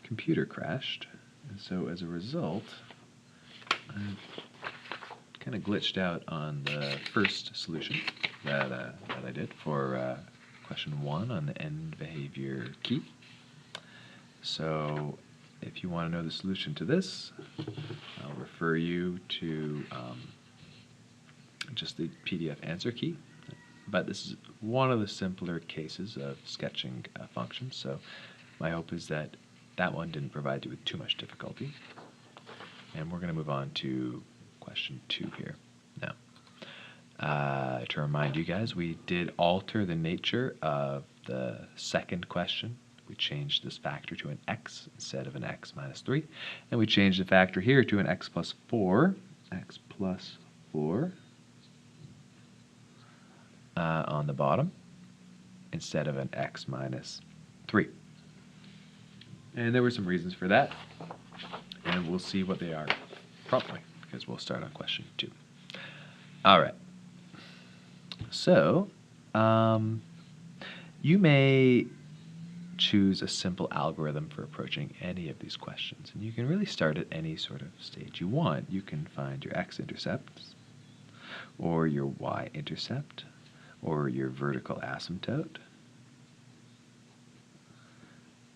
computer crashed, and so as a result, I kind of glitched out on the first solution that I did for question 1 on the end behavior key. So if you want to know the solution to this, I'll refer you to just the PDF answer key. But this is one of the simpler cases of sketching functions, so my hope is that that one didn't provide you with too much difficulty. And we're going to move on to question 2 here. Now, to remind you guys, we did alter the nature of the second question. We changed this factor to an x instead of an x minus 3. And we changed the factor here to an x plus 4. X plus 4 on the bottom instead of an x minus 3. And there were some reasons for that. And we'll see what they are promptly, because we'll start on question 2. All right. So, you may choose a simple algorithm for approaching any of these questions. And you can really start at any sort of stage you want. You can find your x-intercepts, or your y-intercept, or your vertical asymptote,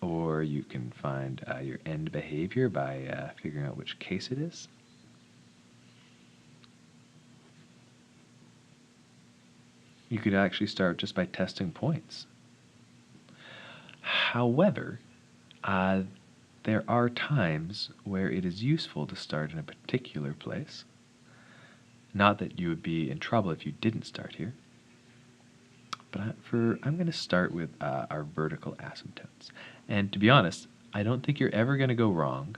or you can find your end behavior by figuring out which case it is. You could actually start just by testing points. However, there are times where it is useful to start in a particular place. Not that you would be in trouble if you didn't start here. But I'm going to start with our vertical asymptotes. And to be honest, I don't think you're ever going to go wrong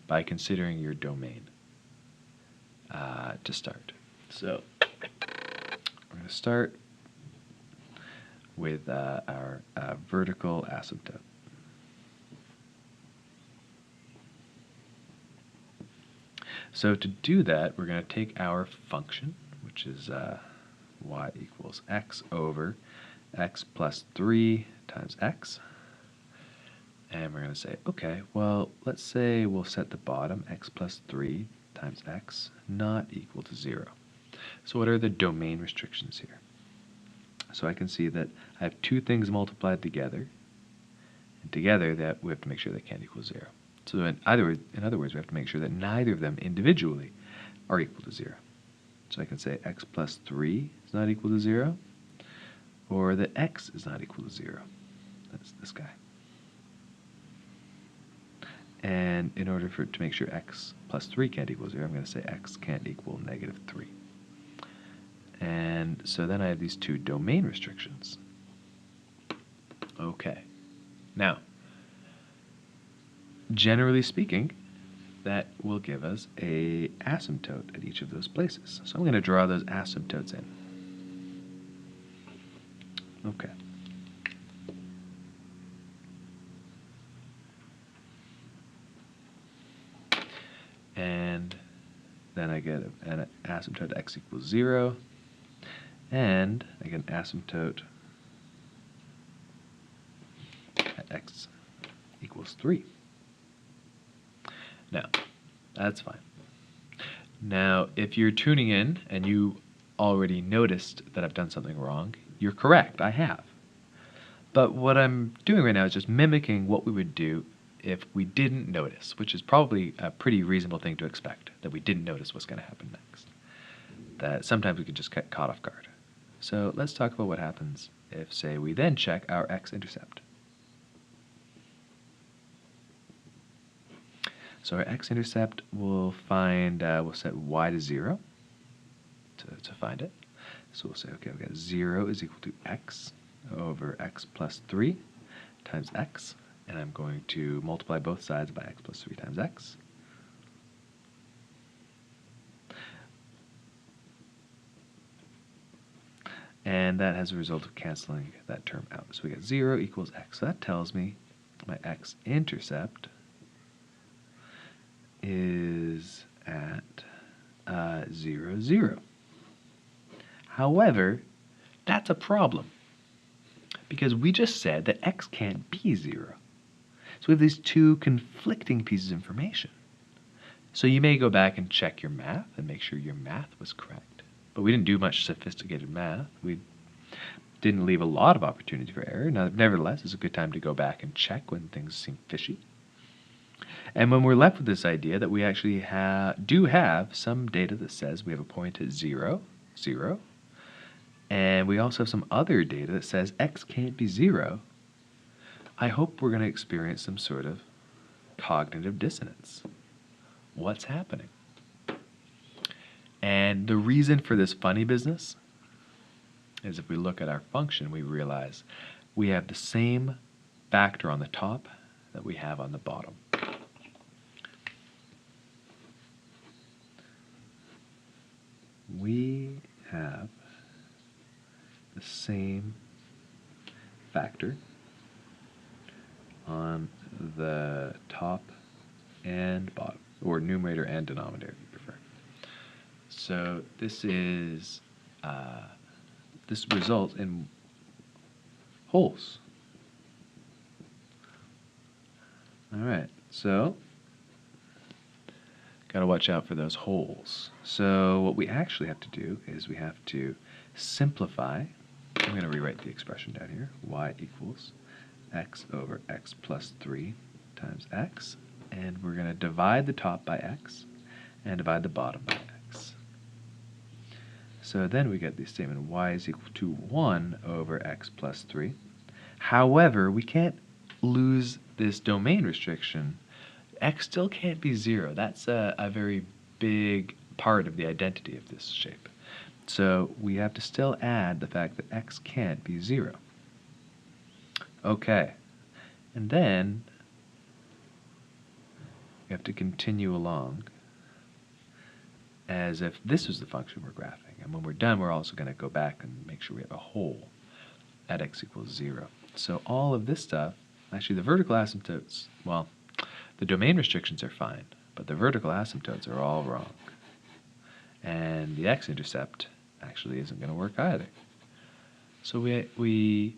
by considering your domain to start. So we're going to start with our vertical asymptote. So to do that, we're going to take our function, which is y equals x over x plus 3 times x. And we're going to say, okay, well, let's say we'll set the bottom, x plus 3 times x, not equal to 0. So what are the domain restrictions here? So I can see that I have two things multiplied together, and together that we have to make sure they can't equal 0. So in other words, we have to make sure that neither of them individually are equal to 0. So I can say x plus 3 is not equal to 0, or that x is not equal to 0. That's this guy. And in order to make sure x plus 3 can't equal 0, I'm going to say x can't equal negative 3. And so then I have these two domain restrictions. Okay. Now, generally speaking, that will give us a asymptote at each of those places. So I'm going to draw those asymptotes in. Okay. And then I get an asymptote x equals 0, and I get an asymptote at x equals 3. Now, that's fine. Now, if you're tuning in and you already noticed that I've done something wrong, you're correct, I have. But what I'm doing right now is just mimicking what we would do if we didn't notice, which is probably a pretty reasonable thing to expect, that we didn't notice what's going to happen next. That sometimes we could just get caught off guard. So let's talk about what happens if, say, we then check our x-intercept. So our x-intercept will find, we'll set y to 0 to find it. So we'll say, okay, we've got 0 is equal to x over x plus 3 times x. And I'm going to multiply both sides by x plus 3 times x. And that has a result of canceling that term out. So we get 0 equals x. So that tells me my x-intercept is at 0, 0. However, that's a problem, Because we just said that x can't be 0. So we have these two conflicting pieces of information. So you may go back and check your math and make sure your math was correct. But we didn't do much sophisticated math. We didn't leave a lot of opportunity for error. Now, nevertheless, it's a good time to go back and check when things seem fishy. And when we're left with this idea that we actually do have some data that says we have a point at 0, 0, and we also have some other data that says x can't be 0, I hope we're going to experience some sort of cognitive dissonance. What's happening? And the reason for this funny business is if we look at our function, we realize we have the same factor on the top that we have on the bottom. We have the same factor on the top and bottom, or numerator and denominator if you prefer. So this is this results in wholes. All right, so got to watch out for those wholes. So what we actually have to do is we have to simplify. I'm going to rewrite the expression down here. Y equals x over x plus 3 times x. And we're going to divide the top by x and divide the bottom by x. So then we get the statement y is equal to 1 over x plus 3. However, we can't lose this domain restriction. X still can't be 0. That's a very big part of the identity of this shape. So we have to still add the fact that x can't be 0. Okay. And then we have to continue along as if this was the function we're graphing. And when we're done, we're also going to go back and make sure we have a hole at x equals 0. So all of this stuff, actually the vertical asymptotes, well, the domain restrictions are fine, but the vertical asymptotes are all wrong. And the x-intercept actually isn't going to work either. So we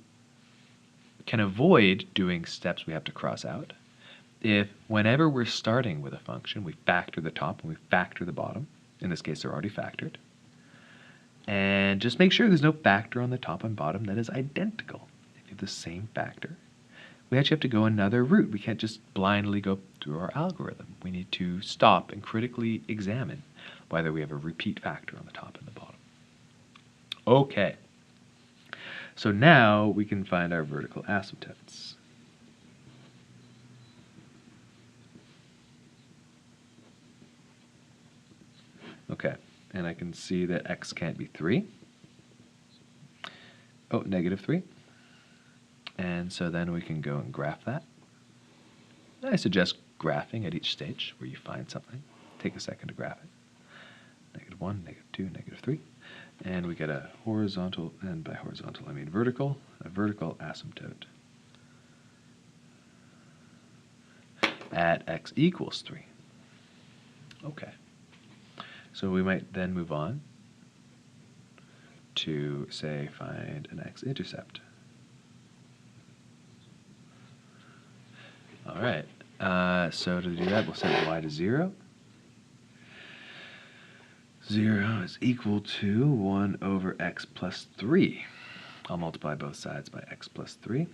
can avoid doing steps we have to cross out if whenever we're starting with a function, we factor the top and we factor the bottom. In this case, they're already factored. And just make sure there's no factor on the top and bottom that is identical. If you have the same factor, we actually have to go another route. We can't just blindly go through our algorithm. We need to stop and critically examine whether we have a repeat factor on the top and the bottom. Okay. So now we can find our vertical asymptotes. Okay, and I can see that x can't be 3. Oh, negative 3. And so then we can go and graph that. I suggest graphing at each stage where you find something. Take a second to graph it. Negative 1, negative 2, negative 3. And we get a horizontal, and by horizontal I mean vertical, a vertical asymptote at x equals 3. Okay. So we might then move on to, say, find an x-intercept. All right. So to do that, we'll set y to 0. 0 is equal to 1 over x plus 3. I'll multiply both sides by x plus 3.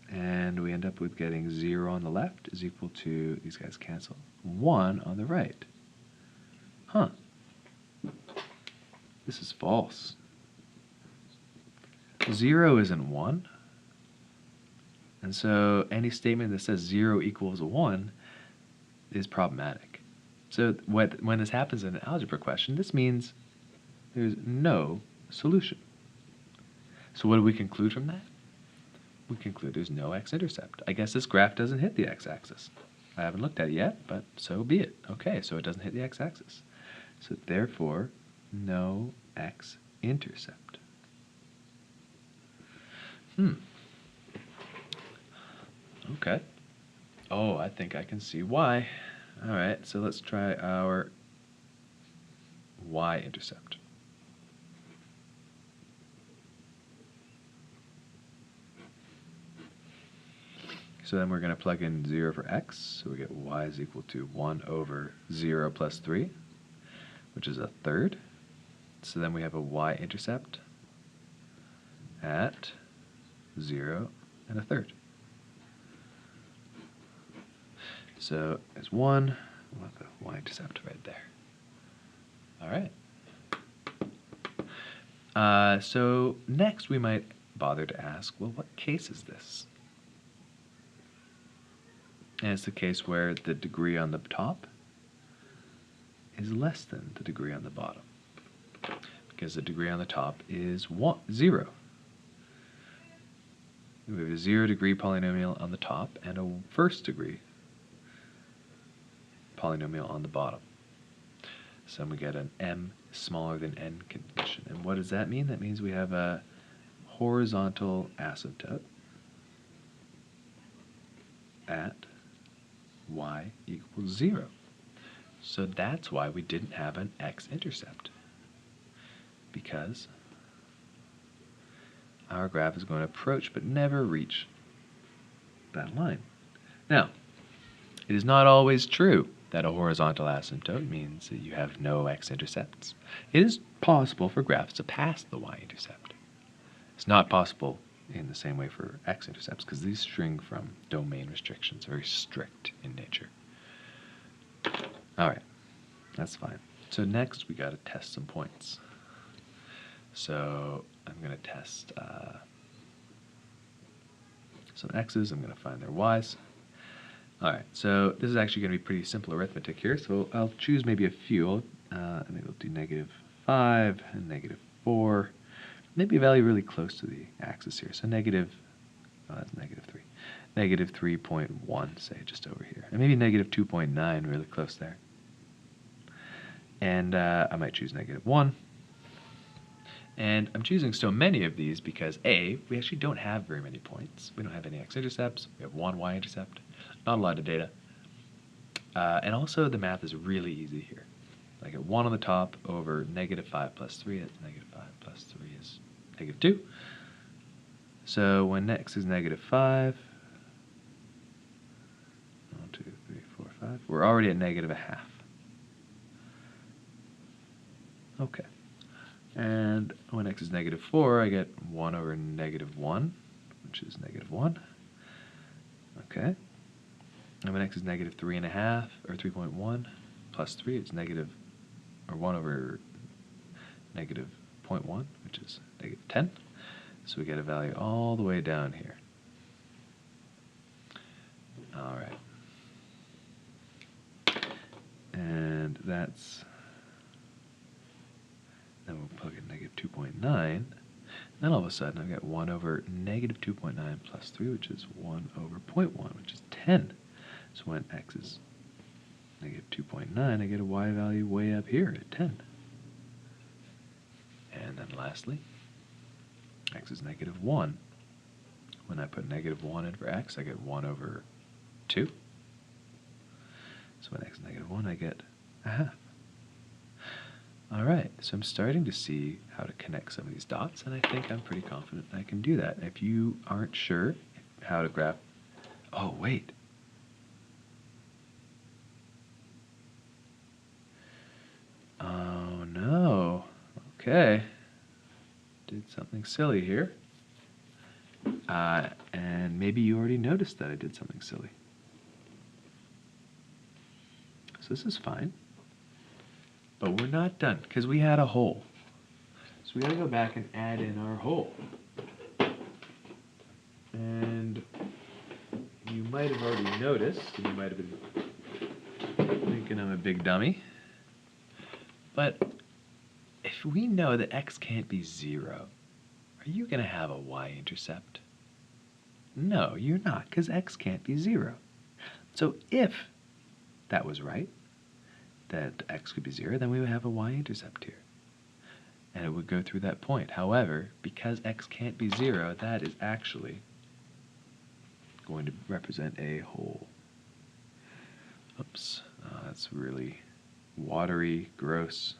And we end up with getting 0 on the left is equal to, these guys cancel, 1 on the right. Huh. This is false. 0 isn't 1. And so any statement that says 0 equals 1 is problematic. So when this happens in an algebra question, this means there's no solution. So what do we conclude from that? We conclude there's no x-intercept. I guess this graph doesn't hit the x-axis. I haven't looked at it yet, but so be it. Okay, so it doesn't hit the x-axis. So therefore, no x-intercept. Okay. Oh, I think I can see why. All right, so let's try our y-intercept. So then we're going to plug in 0 for x, so we get y is equal to 1 over 0 plus 3, which is a third. So then we have a y-intercept at 0 and a third. So there's 1, we'll have the y-intercept right there. All right. So next we might bother to ask, well, what case is this? And it's the case where the degree on the top is less than the degree on the bottom, because the degree on the top is 0. We have a 0-degree polynomial on the top and a first-degree polynomial on the bottom. So we get an m smaller than n condition. And what does that mean? That means we have a horizontal asymptote at y equals 0. So that's why we didn't have an x-intercept, because our graph is going to approach but never reach that line. Now, it is not always true that a horizontal asymptote means that you have no x-intercepts. It is possible for graphs to pass the y-intercept. It's not possible in the same way for x-intercepts, because these string from domain restrictions, very strict in nature. All right, that's fine. So next we got to test some points. So I'm going to test some x's. I'm going to find their y's. All right, so this is actually going to be pretty simple arithmetic here. So I'll choose maybe a few. Maybe we'll do -5 and -4. Maybe a value really close to the axis here. So that's -3. -3.1, say, just over here. And maybe -2.9, really close there. And I might choose -1. And I'm choosing so many of these because A, we actually don't have very many points. We don't have any x-intercepts. We have one y-intercept. Not a lot of data. And also the math is really easy here. Like at 1 on the top over -5 plus 3, that's -5 plus 3 is -2. So when x is -5, 1, 2, 3, 4, 5, we're already at -0.5. Okay. And when x is -4, I get 1 over -1, which is -1. Okay. And when x is -3.5, or 3.1, plus 3, it's 1 over -0.1, which is -10. So we get a value all the way down here. All right. And that's... Then we'll plug in -2.9. Then all of a sudden I've got 1 over -2.9 plus 3, which is 1 over 0.1, which is 10. So when x is -2.9, I get a y value way up here at 10. And then lastly, x is -1. When I put -1 in for x, I get 1 over 2. So when x is -1, I get a half. All right, so I'm starting to see how to connect some of these dots, and I think I'm pretty confident I can do that. If you aren't sure how to graph... Oh, wait. Oh, no. Okay. Did something silly here. And maybe you already noticed that I did something silly. So this is fine. But we're not done, because we had a hole. So we got to go back and add in our hole. And you might have already noticed, and you might have been thinking I'm a big dummy, but if we know that x can't be 0, are you going to have a y-intercept? No, you're not, because x can't be 0. So if that was right, that x could be 0, then we would have a y-intercept here. And it would go through that point. However, because x can't be 0, that is actually going to represent a hole. Oops, that's really watery, gross.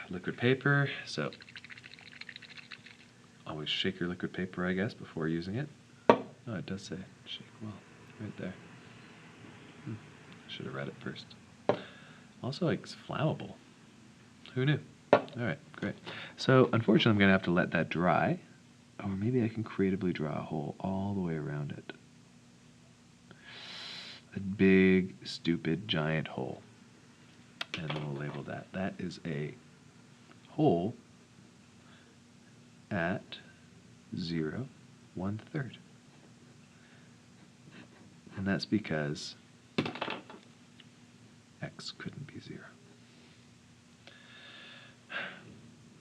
Liquid paper, so always shake your liquid paper, I guess, before using it. Oh, it does say shake well right there. Should have read it first. Also, like, it's flammable. Who knew? All right, great. So, unfortunately, I'm going to have to let that dry. Or maybe I can creatively draw a hole all the way around it. A big, stupid, giant hole. And then we'll label that. That is a hole at 0, 1/3. And that's because x couldn't be 0.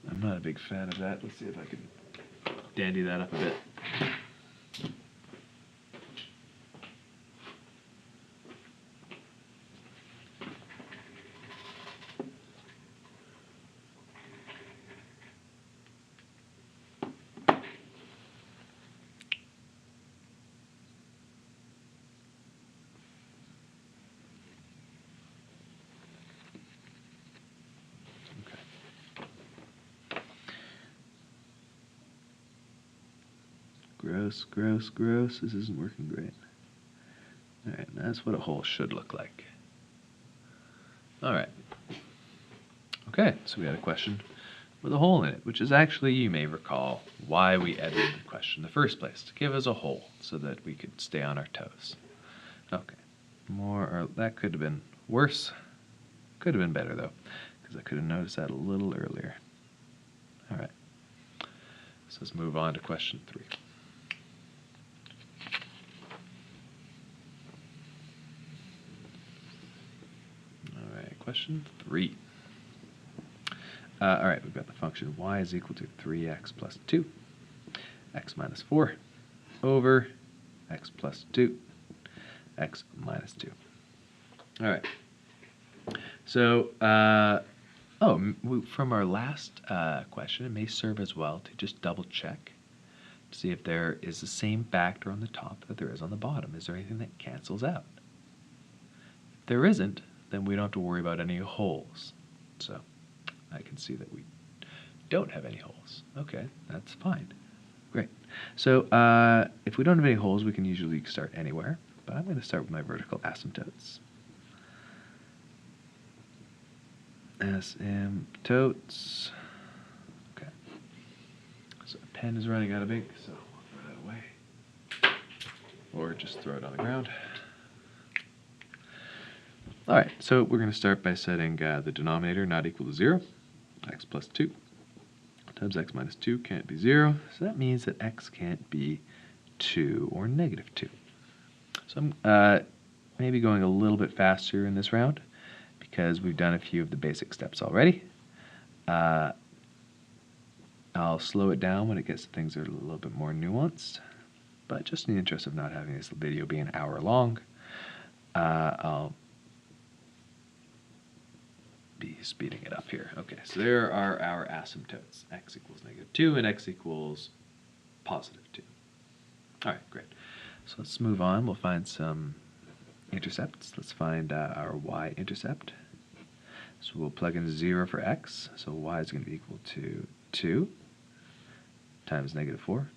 I'm not a big fan of that. Let's see if I can dandy that up a bit. Gross, gross, gross. This isn't working great. Alright, that's what a hole should look like. Alright. Okay, so we had a question with a hole in it, which is actually, you may recall, why we edited the question in the first place, to give us a hole so that we could stay on our toes. Okay, that could have been worse. Could have been better, though, because I could have noticed that a little earlier. Alright, so let's move on to question 3. Question 3. All right, we've got the function y is equal to 3x plus 2, x minus 4, over x plus 2, x minus 2. All right. So, from our last question, it may serve as well to just double check to see if there is the same factor on the top that there is on the bottom. Is there anything that cancels out? If there isn't, then we don't have to worry about any holes. So I can see that we don't have any holes. Okay, that's fine. Great. So if we don't have any holes, we can usually start anywhere, but I'm going to start with my vertical asymptotes. Asymptotes. Okay. So the pen is running out of ink, so I'll throw that away. Or just throw it on the ground. All right, so we're going to start by setting the denominator not equal to 0. X plus 2 times x minus 2 can't be 0. So that means that x can't be 2 or negative 2. So I'm maybe going a little bit faster in this round because we've done a few of the basic steps already. I'll slow it down when it gets to things that are a little bit more nuanced. But just in the interest of not having this video be an hour long, I'll be speeding it up here. Okay, so there are our asymptotes. X equals negative 2 and x equals positive 2. All right, great. So let's move on. We'll find some intercepts. Let's find our y-intercept. So we'll plug in 0 for x. So y is going to be equal to 2 times negative 4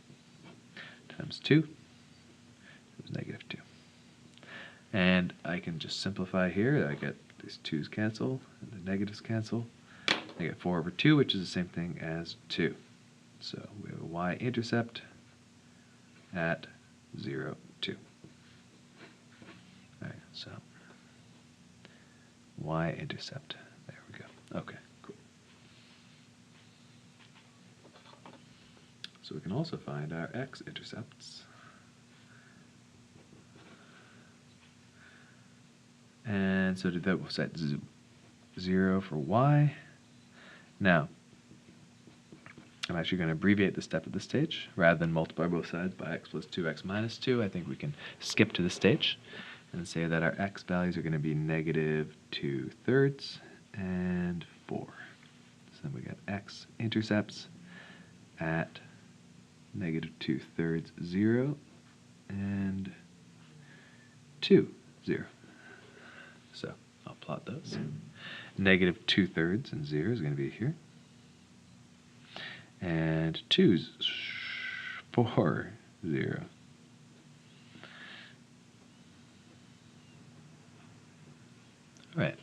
times 2 times negative 2. And I can just simplify here. I get these 2's cancel, and the negatives cancel. I get 4 over 2, which is the same thing as 2. So we have a y-intercept at 0, 2. All right, so y-intercept. There we go. Okay, cool. So we can also find our x-intercepts. And so that we'll set 0 for y. Now, I'm actually going to abbreviate the step at this stage. Rather than multiply both sides by x plus 2, x minus 2, I think we can skip to the stage and say that our x values are going to be negative 2/3 and 4. So then we got x-intercepts at negative 2/3, 0, and 2, 0. So I'll plot those. Negative 2/3 and 0 is going to be here. And 2's 4, 0. All right.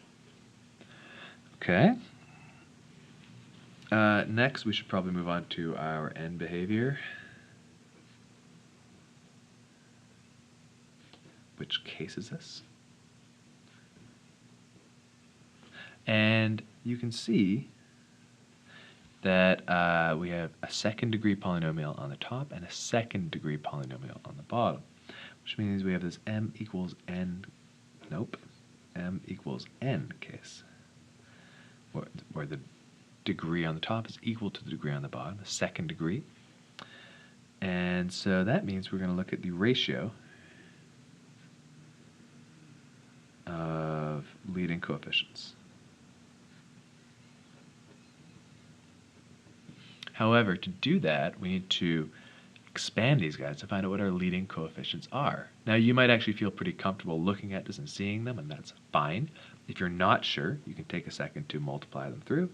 Okay. Next, we should probably move on to our end behavior, which cases this. And you can see that we have a second degree polynomial on the top and a second degree polynomial on the bottom, which means we have this m equals n, m equals n case, where the degree on the top is equal to the degree on the bottom, the second degree. And so that means we're going to look at the ratio of leading coefficients. However, to do that, we need to expand these guys to find out what our leading coefficients are. Now, you might actually feel pretty comfortable looking at this and seeing them, and that's fine. If you're not sure, you can take a second to multiply them through.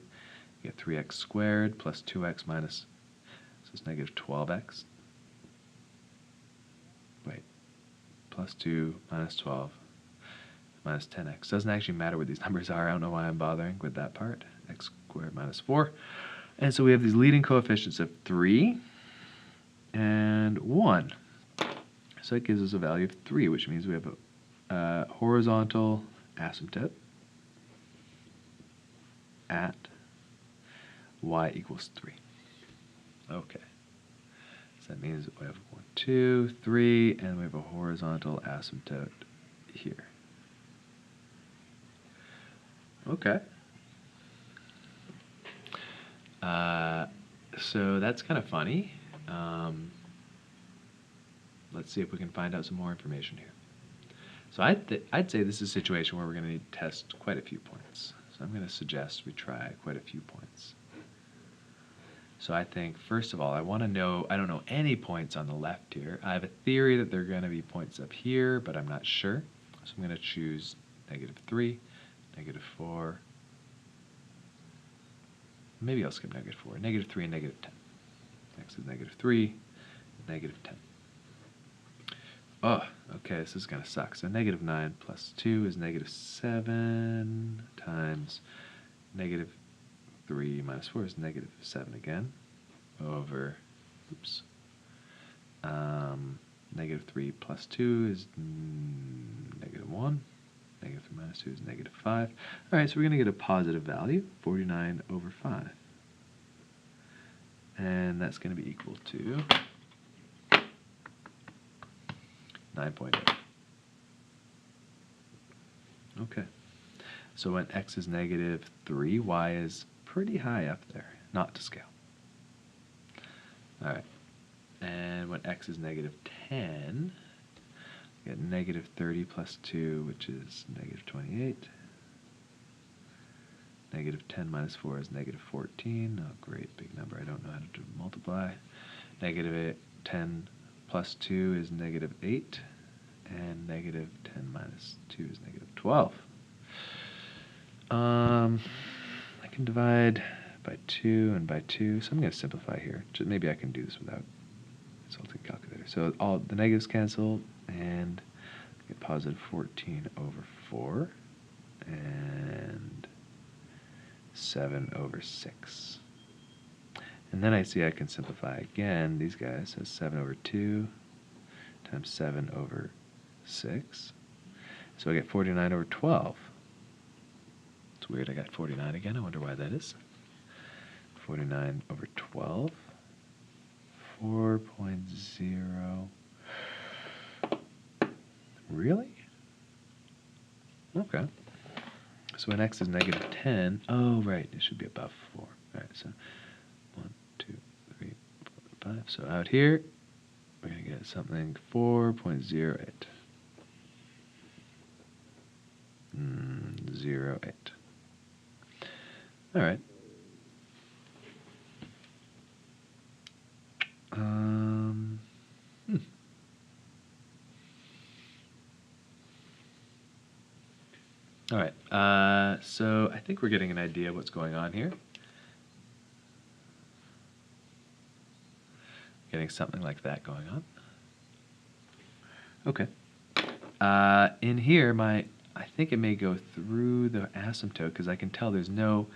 You get 3x squared plus 2x minus, so it's negative 12x. Wait, plus 2 minus 12 minus 10x. Doesn't actually matter what these numbers are. I don't know why I'm bothering with that part. X squared minus 4. And so we have these leading coefficients of 3 and 1. So that gives us a value of 3, which means we have a horizontal asymptote at y equals 3. Okay. So that means we have 1, 2, 3, and we have a horizontal asymptote here. Okay. So that's kind of funny. Let's see if we can find out some more information here. So I'd say this is a situation where we're going to need to test quite a few points. So I'm going to suggest we try quite a few points. So I think, first of all, I don't know any points on the left here. I have a theory that there are going to be points up here, but I'm not sure. So I'm going to choose negative 3, negative 4. Maybe I'll skip negative 4. Negative 3 and negative 10. X is negative 3, negative 10. Oh, okay, this is going to suck. So negative 9 plus 2 is negative 7 times negative 3 minus 4 is negative 7 again over, negative 3 plus 2 is negative 1. Negative 3 minus 2 is negative 5. All right, so we're going to get a positive value, 49 over 5. And that's going to be equal to 9.8. Okay. So when x is negative 3, y is pretty high up there, not to scale. All right. And when x is negative 10, we get negative 30 plus 2, which is negative 28. Negative 10 minus 4 is negative 14. Oh, great, big number. I don't know how to multiply. Negative 10 plus 2 is negative 8. And negative 10 minus 2 is negative 12. I can divide by 2 and by 2, so I'm going to simplify here. Maybe I can do this without consulting a calculator. So all the negatives cancel, and I get positive 14 over 4, and 7 over 6. And then I see I can simplify again these guys. So 7 over 2 times 7 over 6. So I get 49 over 12. It's weird I got 49 again. I wonder why that is. 49 over 12. 4.0. Really? Okay. So when x is negative 10, oh, right, it should be above 4. All right, so 1, 2, 3, 4, 5. So out here, we're going to get something 4.08. 0.8. All right. All right, so I think we're getting an idea of what's going on here. Getting something like that going on. Okay. In here, my I think it may go through the asymptote because I can tell there's no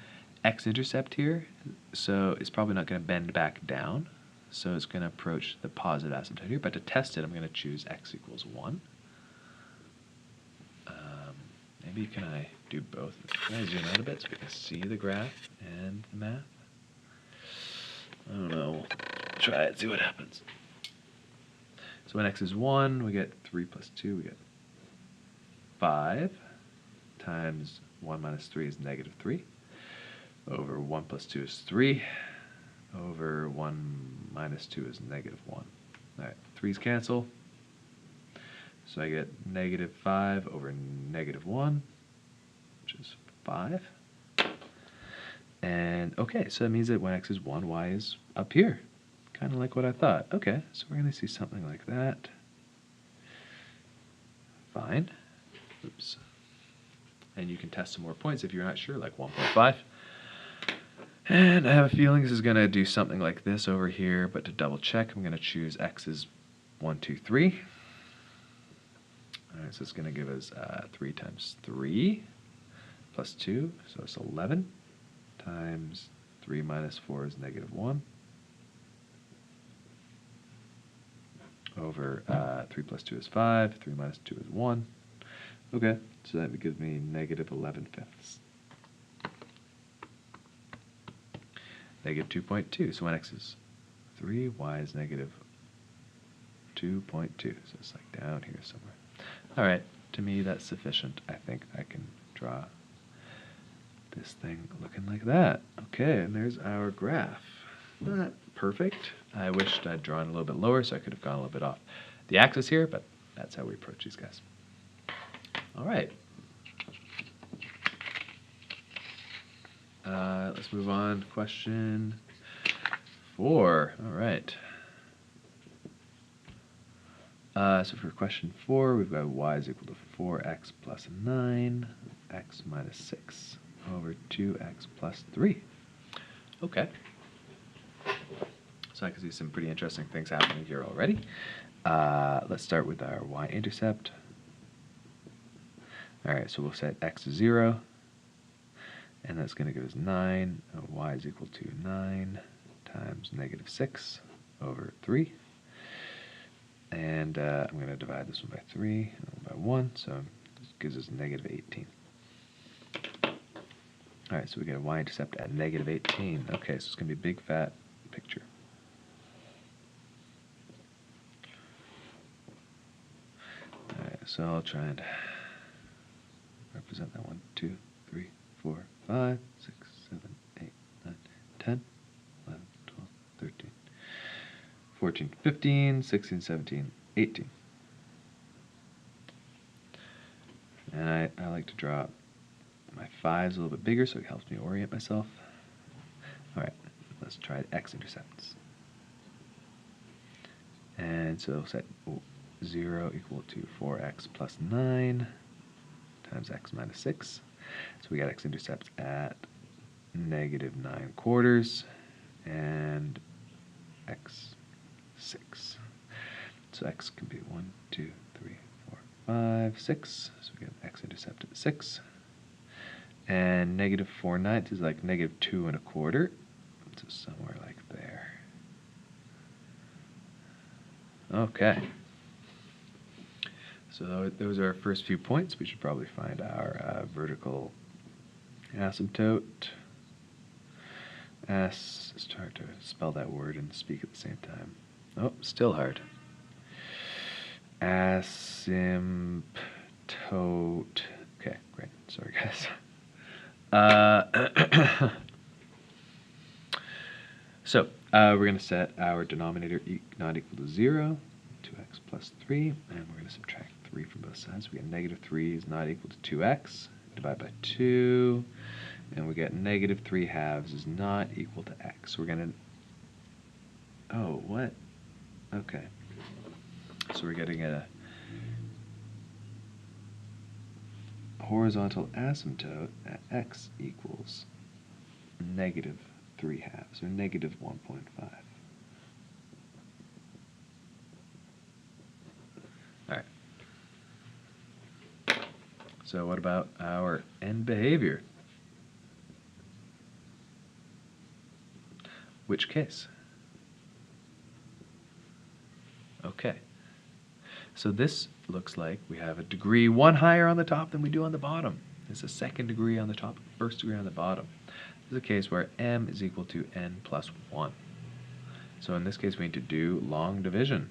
x-intercept here, so it's probably not going to bend back down. So it's going to approach the positive asymptote here, but to test it, I'm going to choose x equals 1. Maybe can I do both? Can I zoom out a bit so we can see the graph and the math? I don't know. We'll try it, see what happens. So when x is 1, we get 3 plus 2, we get 5 times 1 minus 3 is negative 3 over 1 plus 2 is 3 over 1 minus 2 is negative 1. All right, 3's cancel. So I get negative 5 over negative 1, which is 5. And okay, so that means that when x is 1, y is up here. Kind of like what I thought. Okay, so we're going to see something like that. Fine. Oops. And you can test some more points if you're not sure, like 1.5. And I have a feeling this is going to do something like this over here, but to double check, I'm going to choose x is 1, 2, 3. All right, so it's going to give us 3 times 3 plus 2, so it's 11 times 3 minus 4 is negative 1 over 3 plus 2 is 5, 3 minus 2 is 1. Okay, so that gives me negative 11/5. Negative 2.2, so when x is 3, y is negative 2.2, so it's like down here somewhere. All right, to me that's sufficient. I think I can draw this thing looking like that. Okay, and there's our graph. Not perfect. I wished I'd drawn a little bit lower so I could have gone a little bit off the axis here, but that's how we approach these guys. All right. Let's move on. Question 4. All right. So for question 4, we've got y is equal to 4x plus 9, x minus 6 over 2x plus 3. Okay. So I can see some pretty interesting things happening here already. Let's start with our y-intercept. All right, so we'll set x to 0, and that's going to give us 9. Y is equal to 9 times negative 6 over 3. And I'm going to divide this one by 3 and one by 1, so this gives us negative 18. All right, so we get a y-intercept at negative 18. Okay, so it's going to be a big, fat picture. All right, so I'll try and represent that 1, 2, 3, 4, 5, 6, 7, 8, 9, 10, 11, 12, 13, 14, 15, 16, 17, 18. And I like to draw my 5s a little bit bigger so it helps me orient myself. All right, let's try x-intercepts. And so set 0 equal to 4x plus 9 times x minus 6. So we got x-intercepts at negative 9/4 and x 6. So x can be 1, 2, 3, 4, 5, 6. So we get an x-intercept at 6. And negative 4/9 is like negative 2 1/4. So somewhere like there. Okay. So those are our first few points. We should probably find our vertical asymptote. It's hard to spell that word and speak at the same time. Oh, still hard. Asymptote. Okay, great. Sorry, guys. So we're going to set our denominator not equal to 0, 2x plus 3, and we're going to subtract 3 from both sides. We get negative 3 is not equal to 2x. Divide by 2, and we get negative 3/2 is not equal to x. We're going to... Oh, what? Okay. So we're getting a horizontal asymptote at x equals negative 3/2, or negative 1.5. All right. So what about our end behavior? Which case? Okay. So this looks like we have a degree 1 higher on the top than we do on the bottom. It's a second degree on the top, first degree on the bottom. This is a case where m is equal to n plus 1. So in this case, we need to do long division.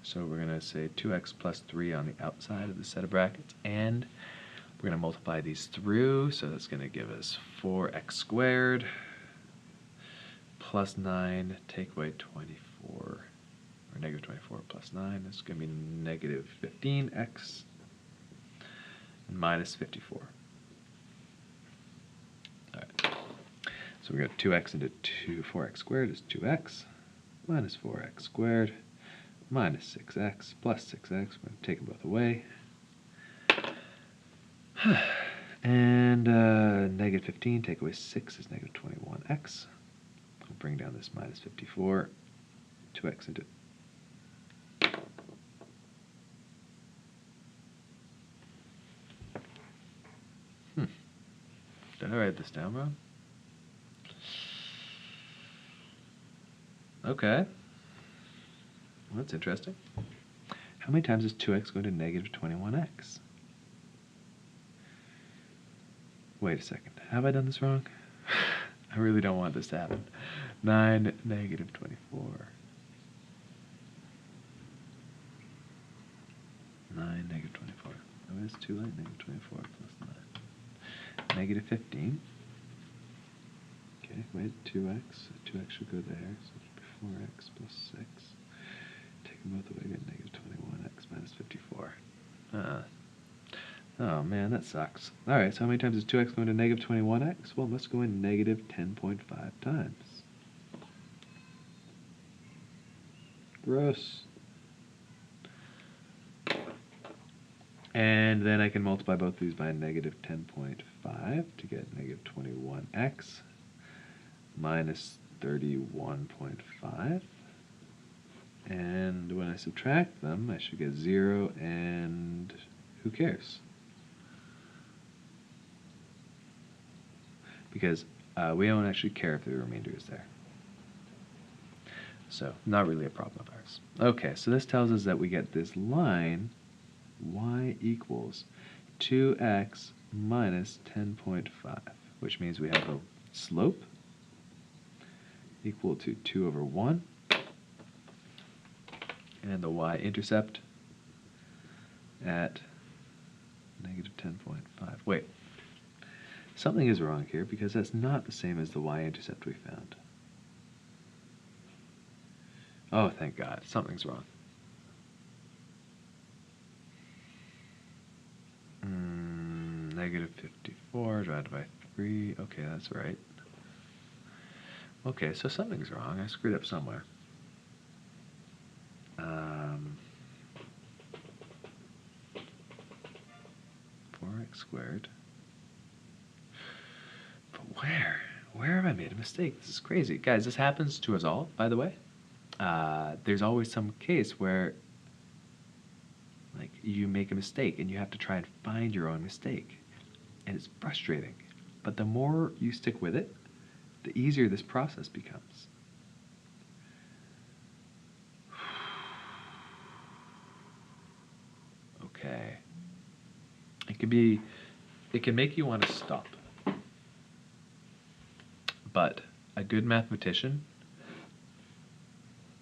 So we're going to say 2x plus 3 on the outside of the set of brackets, and we're going to multiply these through, so that's going to give us 4x squared plus 9, take away 24, or negative 24 plus 9, it's going to be negative 15x minus 54. All right. So we got 2x into 4x squared is 2x, minus 4x squared, minus 6x, plus 6x. We're going to take them both away. And negative 15, take away 6 is negative 21x. We'll bring down this minus 54. 2x into... Did I write this down wrong? Okay. Well, that's interesting. How many times is 2x going to negative 21x? Wait a second. Have I done this wrong? I really don't want this to happen. 9, negative 24. 9, negative 24. Oh, it's too late. Negative 24 plus 9. Negative 15. Okay, wait, 2x. 2x should go there, so it should be 4x plus 6. Take them both away, get negative 21x minus 54. Oh man, that sucks. Alright, so how many times is 2x going to negative 21x? Well, it must go in negative 10.5 times. Gross. And then I can multiply both these by negative 10.5 to get negative 21x minus 31.5. And when I subtract them, I should get 0, and who cares? Because we don't actually care if the remainder is there. So, not really a problem of ours. Okay, so this tells us that we get this line, y equals 2x minus 10.5, which means we have a slope equal to 2 over 1, and the y-intercept at negative 10.5. Wait. Something is wrong here, because that's not the same as the y-intercept we found. Oh, thank God. Something's wrong. Negative 54 divided by 3. Okay, that's right. Okay, so something's wrong. I screwed up somewhere. 4x squared. But where? Where have I made a mistake? This is crazy. Guys, this happens to us all, by the way. There's always some case where like you make a mistake and you have to try and find your own mistake. And it's frustrating. But the more you stick with it, the easier this process becomes. Okay. It can make you want to stop. But a good mathematician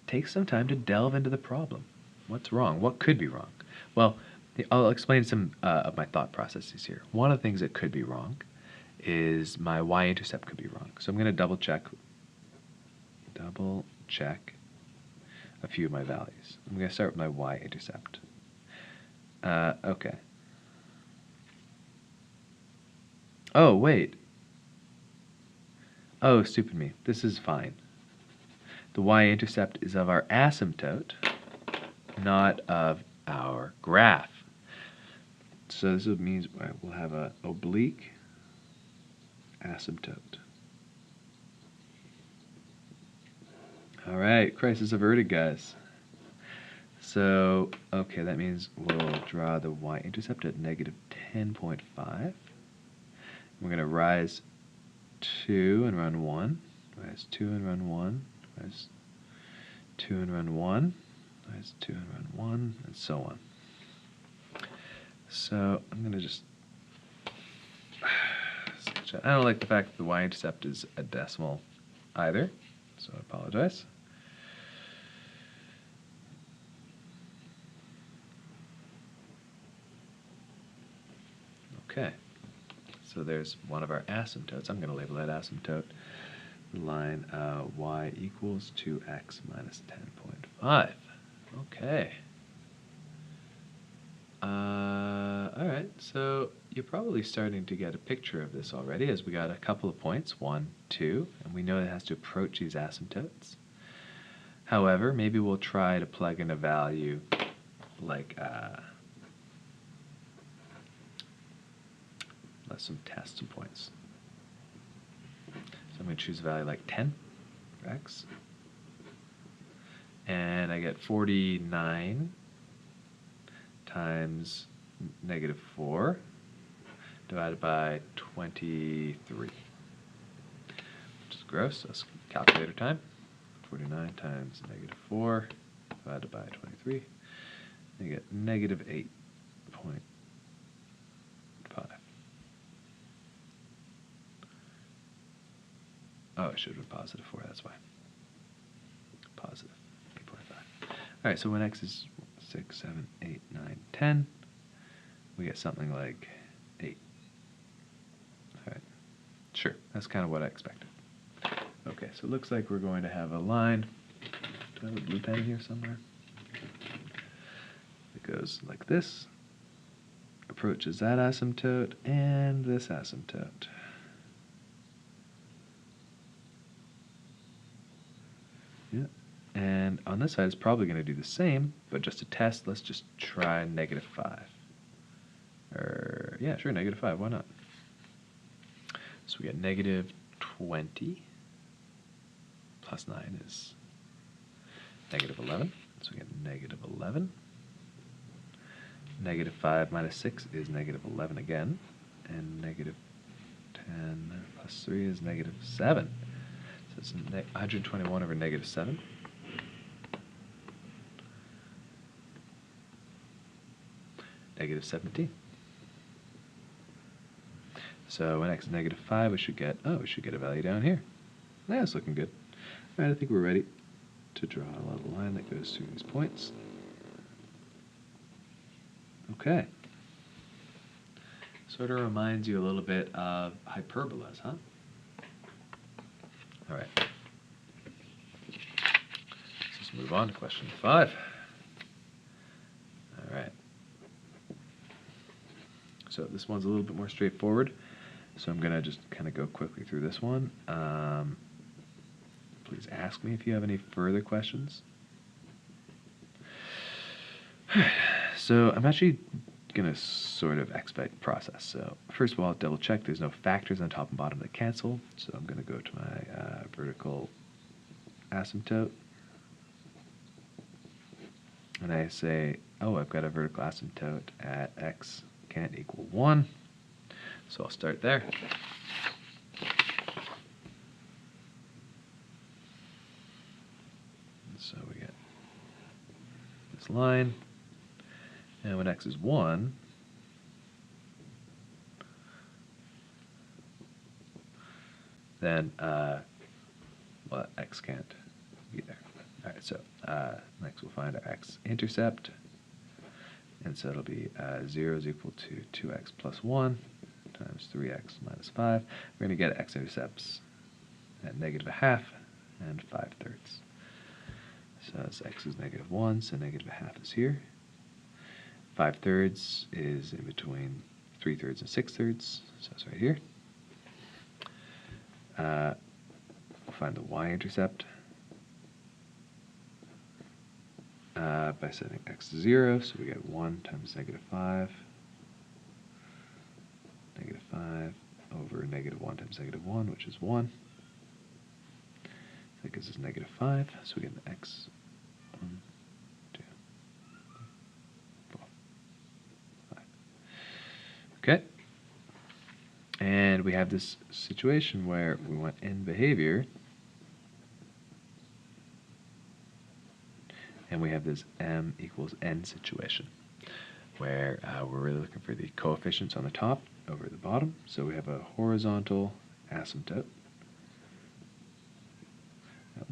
takes some time to delve into the problem. What's wrong? What could be wrong? Well, I'll explain some of my thought processes here. One of the things that could be wrong is my y-intercept could be wrong. So I'm going to double check a few of my values. I'm going to start with my y-intercept. Okay. Oh, wait. Oh, stupid me. This is fine. The y-intercept is of our asymptote, not of our graph. So this means we'll have an oblique asymptote. All right, crisis averted, guys. So, okay, that means we'll draw the y-intercept at negative 10.5. We're going to rise 2 and run 1, rise 2 and run 1, rise 2 and run 1, rise 2 and run 1, and so on. So I'm going to just sketch out. I don't like the fact that the y-intercept is a decimal either, so I apologize. Okay, so there's one of our asymptotes. I'm going to label that asymptote. The line y equals 2x minus 10.5. Okay. All right, so you're probably starting to get a picture of this already, as we got a couple of points, 1, 2, and we know it has to approach these asymptotes. However, maybe we'll try to plug in a value like let's test some points. So I'm going to choose a value like 10 for x, and I get 49 times negative 4 divided by 23, which is gross. So that's calculator time. 49 times negative 4 divided by 23, and you get negative 8.5. Oh, it should have been positive 4, that's why. Positive 8.5. All right, so when x is 6, 7, 8, 9, 10, we get something like 8. All right, sure, that's kind of what I expected. Okay, so it looks like we're going to have a line. Do I have a blue pen here somewhere? It goes like this, approaches that asymptote and this asymptote. Yeah. And on this side, it's probably going to do the same, but just to test, let's just try negative 5. Or, yeah, sure, negative 5, why not? So we get negative 20 plus 9 is negative 11. So we get negative 11. Negative 5 minus 6 is negative 11 again. And negative 10 plus 3 is negative 7. So it's 121 over negative 7. Negative 17. So when x is negative 5, we should get a value down here. Yeah, it's looking good. All right, I think we're ready to draw a level line that goes through these points. Okay. Sort of reminds you a little bit of hyperbolas, huh? All right. Let's just move on to question 5. All right. So this one's a little bit more straightforward. So I'm going to just kind of go quickly through this one. Please ask me if you have any further questions. So I'm actually going to sort of expedite the process. So first of all, double check there's no factors on top and bottom that cancel. So I'm going to go to my vertical asymptote. And I say, oh, I've got a vertical asymptote at x can't equal 1. So I'll start there. And so we get this line. And when x is 1, then, well, x can't be there. All right, so next we'll find our x-intercept. And so it'll be 0 is equal to 2x plus 1 times 3x minus 5. We're going to get x-intercepts at negative 1/2 and 5/3. So as x is negative 1, so negative 1/2 is here. 5/3 is in between 3/3 and 6/3, so it's right here. We'll find the y-intercept by setting x to 0, so we get 1 times negative 5. Negative 5 over negative 1 times negative 1, which is 1. That gives us negative 5, so we get an x 1, 2, Okay. And we have this situation where we want in behavior, and we have this m equals n situation, where we're really looking for the coefficients on the top over the bottom. So we have a horizontal asymptote.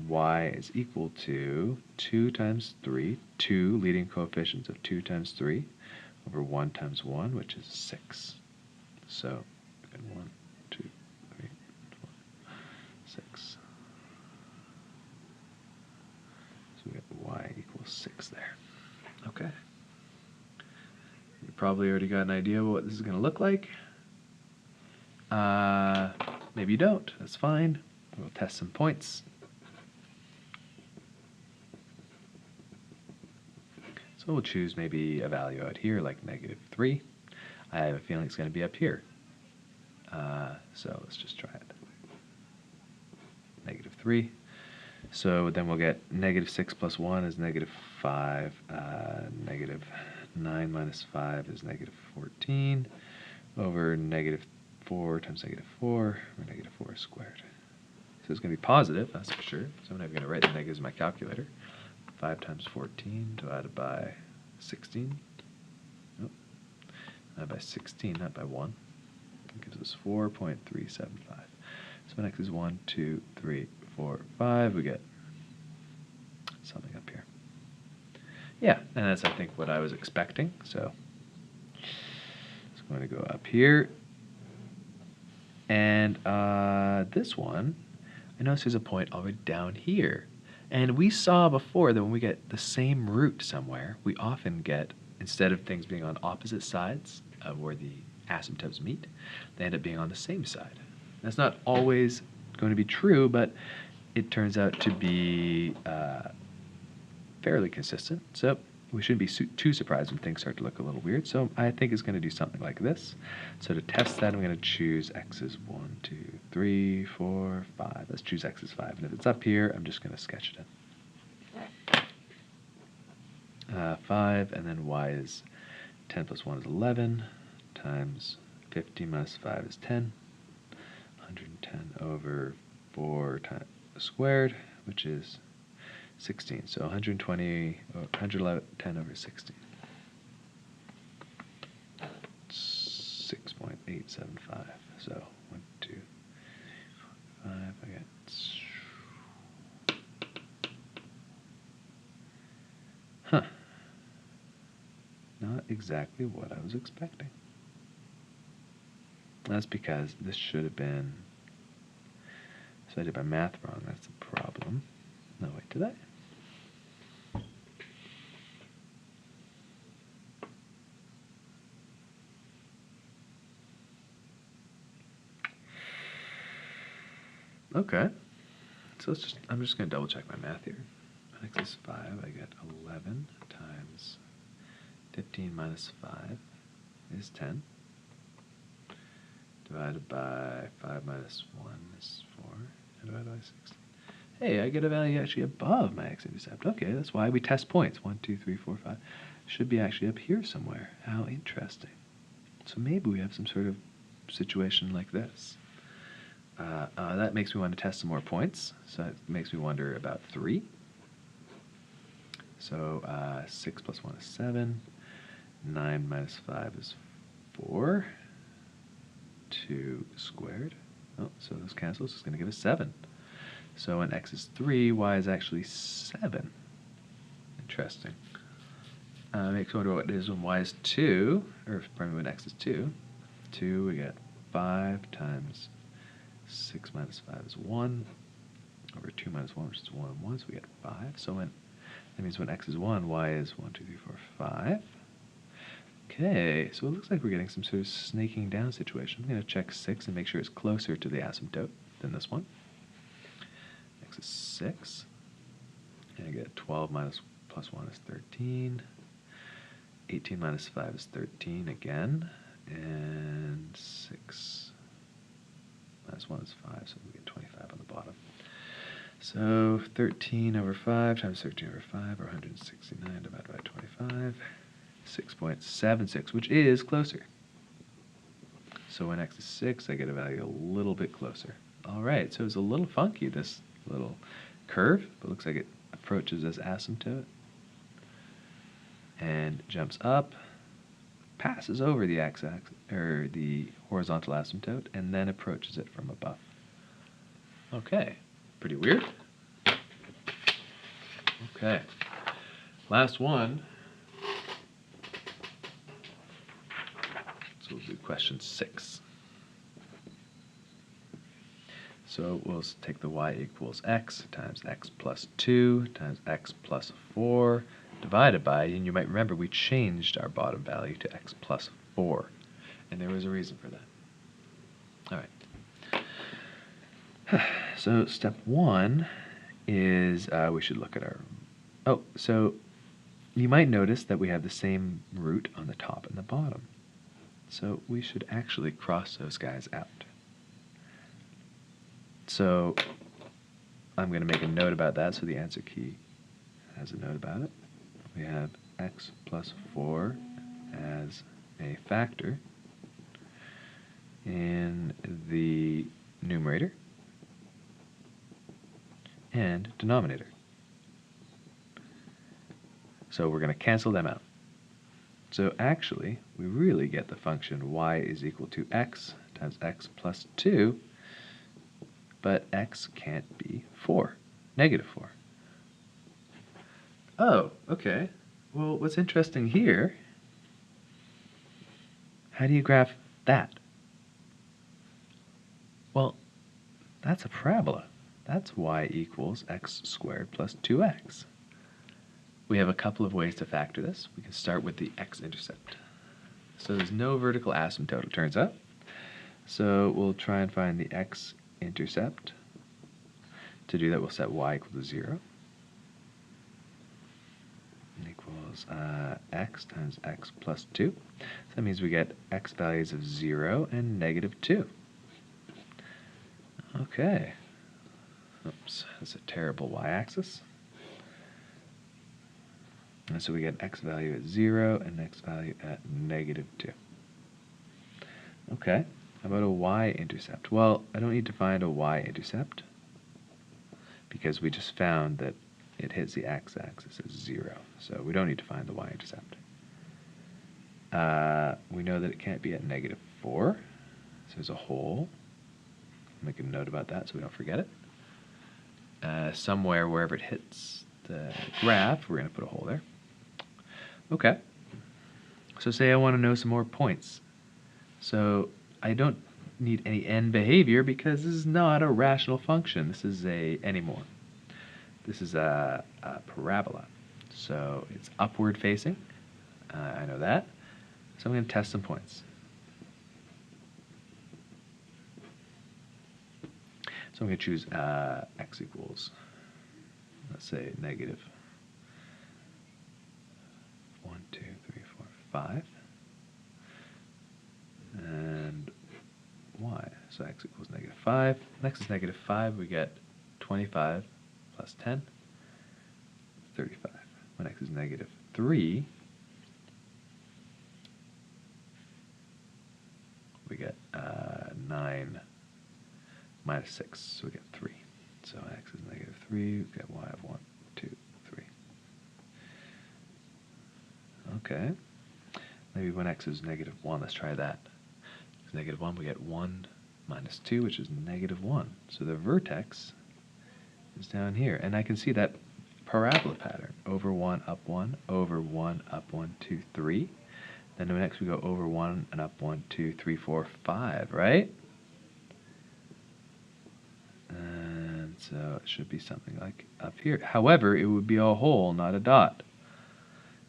Y is equal to 2 times 3, 2 leading coefficients of 2 times 3, over 1 times 1, which is 6. So, 1, 2, 3, 4, 6. So we get y equals 6 there. Okay. You probably already got an idea of what this is going to look like. Maybe you don't. That's fine. We'll test some points. So we'll choose maybe a value out here, like -3. I have a feeling it's going to be up here. So let's just try it. -3. So then we'll get -6 plus 1 is -5. -9 minus 5 is -14 over -4 times -4, or -4 squared. So it's going to be positive, that's for sure. So I'm not going to write the negatives in my calculator. 5 times 14 divided by 16. Nope. By 16, not by 1. It gives us 4.375. So when x is 1, 2, 3, 4, 5, we get something up here. Yeah, and that's, I think, what I was expecting. So it's going to go up here. And this one, I notice there's a point already down here. And we saw before that when we get the same root somewhere, we often get, instead of things being on opposite sides of where the asymptotes meet, they end up being on the same side. That's not always going to be true, but it turns out to be fairly consistent. So we shouldn't be too surprised when things start to look a little weird. So I think it's going to do something like this. So to test that, I'm going to choose x is 1, 2, 3, 4, 5. Let's choose x is 5. And if it's up here, I'm just going to sketch it in. 5, and then y is 10 plus 1 is 11, times 15 minus 5 is 10. 110 over 4 times squared, which is 16. So 110 over 16. 6.875. So 1, 2, 5. I get. Huh. Not exactly what I was expecting. That's because this should have been. So I did my math wrong. That's the problem. No, wait, did I? Okay. So I'm just going to double check my math here. X is 5. I get 11 times 15 minus 5 is 10. Divided by 5 minus 1 is 4. And divided by 16. Hey, I get a value actually above my x-intercept. Okay, that's why we test points. 1, 2, 3, 4, 5. Should be actually up here somewhere. How interesting. So maybe we have some sort of situation like this. That makes me want to test some more points. So it makes me wonder about 3. So 6 plus 1 is 7. 9 minus 5 is 4. 2 squared. Oh, so those cancels. It's going to give us 7. So when x is 3, y is actually 7. Interesting. Makes me wonder what it is when y is 2, or pardon me, when x is 2. 2, we get 5 times 6 minus 5 is 1, over 2 minus 1, which is 1 and 1, so we get 5. So that means when x is 1, y is 1, 2, 3, 4, 5. Okay, so it looks like we're getting some sort of snaking down situation. I'm going to check 6 and make sure it's closer to the asymptote than this one. X is 6. And I get 12 plus 1 is 13. 18 minus 5 is 13 again. And 6 minus 1 is 5, so we get 25 on the bottom. So 13 over 5 times 13 over 5, or 169 divided by 25. 6.76, which is closer. So when x is 6, I get a value a little bit closer. All right, so it's a little funky, this little curve, but looks like it approaches this asymptote and jumps up, passes over the x-axis, or the horizontal asymptote, and then approaches it from above. Okay, pretty weird. Okay, last one. So we'll do question 6. So we'll take the y equals x times x plus 2 times x plus 4 divided by, and you might remember we changed our bottom value to x plus 4, and there was a reason for that. All right. So step 1 is we should look at our, so you might notice that we have the same root on the top and the bottom. So we should actually cross those guys out. So I'm going to make a note about that, so the answer key has a note about it. We have x plus 4 as a factor in the numerator and denominator. So we're going to cancel them out. So actually, we really get the function y is equal to x times x plus 2, but x can't be 4, negative 4. Oh, okay. Well, what's interesting here, how do you graph that? Well, that's a parabola. That's y equals x squared plus 2x. We have a couple of ways to factor this. We can start with the x-intercept. So there's no vertical asymptote, it turns out. So we'll try and find the x-intercept. To do that, we'll set y equal to 0. Equals x times x plus 2. So that means we get x values of 0 and negative 2. Okay. Oops, that's a terrible y-axis. And so we get x value at 0 and x value at negative 2. Okay, how about a y-intercept? Well, I don't need to find a y-intercept because we just found that it hits the x-axis at 0. So we don't need to find the y-intercept. We know that it can't be at negative 4. So there's a hole. Make a note about that so we don't forget it. Somewhere, wherever it hits the graph, we're going to put a hole there. Okay. So say I want to know some more points. So I don't need any n behavior because this is not a rational function. This is anymore. This is a parabola. So it's upward facing. I know that. So I'm going to test some points. So I'm going to choose x equals, let's say, negative 1, 2, 3, 4, 5. And y. So x equals negative 5. When x is negative 5, we get 25 plus 10, 35. When x is negative 3, we get 9 minus 6, so we get 3. So x is negative 3, we get y of 1, 2, 3. Okay. Maybe when x is negative 1, let's try that. X negative 1, we get 1 minus 2, which is negative 1. So the vertex is down here. And I can see that parabola pattern. Over 1, up 1, over 1, up 1, 2, 3. Then next we go over 1 and up 1, 2, 3, 4, 5, right? And so it should be something like up here. However, it would be a hole, not a dot.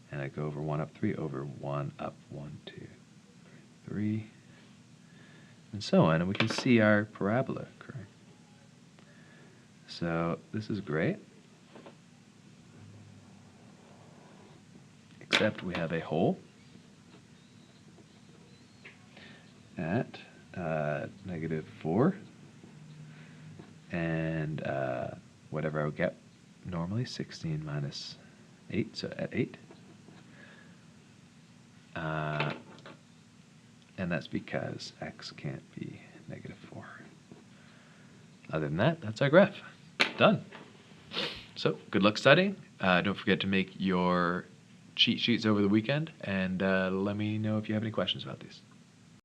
And I go over 1, up 3, over 1, up 1, 2, 3, and so on. And we can see our parabola occurring. So this is great. Except we have a hole at negative 4. And whatever I would get normally, 16 minus 8, so at 8. and that's because x can't be -4. Other than that, that's our graph. Done. So good luck studying. Don't forget to make your cheat sheets over the weekend, and let me know if you have any questions about these.